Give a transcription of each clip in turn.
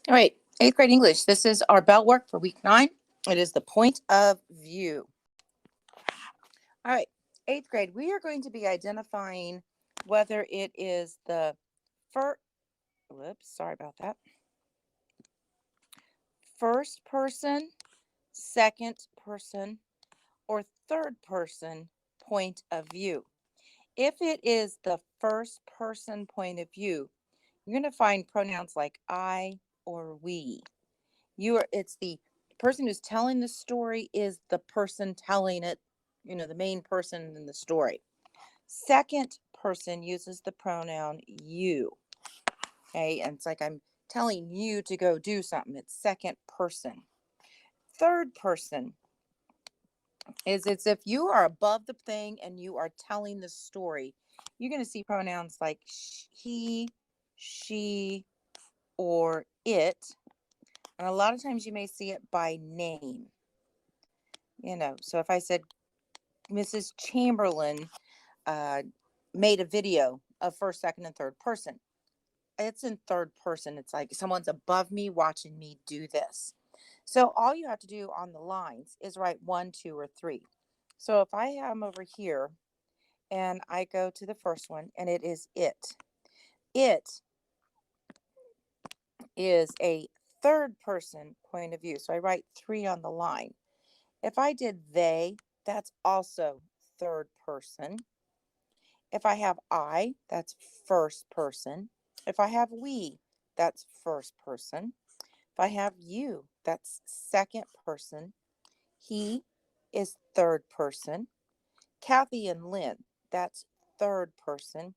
All right, eighth grade English. This is our bell work for week 9. It is the point of view. All right, eighth grade, we are going to be identifying whether it is the first, sorry about that, first person, second person, or third person point of view. If it is the first person point of view, you're going to find pronouns like I or we. It's the person who's telling the story is the person telling it, the main person in the story. Second person uses the pronoun you. Okay, and it's like I'm telling you to go do something. It's second person. Third person is it's if you are above the thing and you are telling the story. You're going to see pronouns like he, she, or it. And a lot of times you may see it by name. So if I said Mrs. Chamberlain made a video of first, second, and third person, it's in third person. It's like someone's above me watching me do this. So all you have to do on the lines is write 1, 2, or 3. So if I am over here and I go to the first one and it is it. It is a third person point of view. So I write 3 on the line. If I did they, that's also third person. If I have I, that's first person. If I have we, that's first person. If I have you, that's second person. He is third person. Kathy and Lynn, that's third person.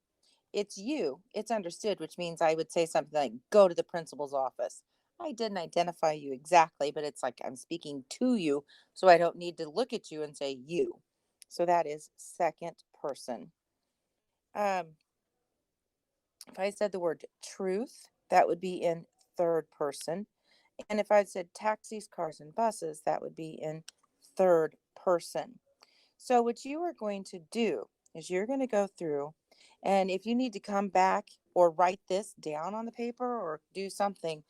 It's you, it's understood, which means I would say something like, go to the principal's office. I didn't identify you exactly, but it's like I'm speaking to you, so I don't need to look at you and say you. So that is second person. If I said the word truth, that would be in third person. And if I said taxis, cars, and buses, that would be in third person. So what you are going to do is you're going to go through, and if you need to come back or write this down on the paper or do something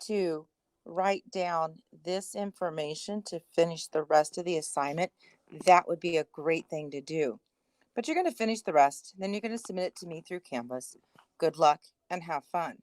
to write down this information to finish the rest of the assignment, that would be a great thing to do. But you're going to finish the rest, then you're going to submit it to me through Canvas. Good luck and have fun.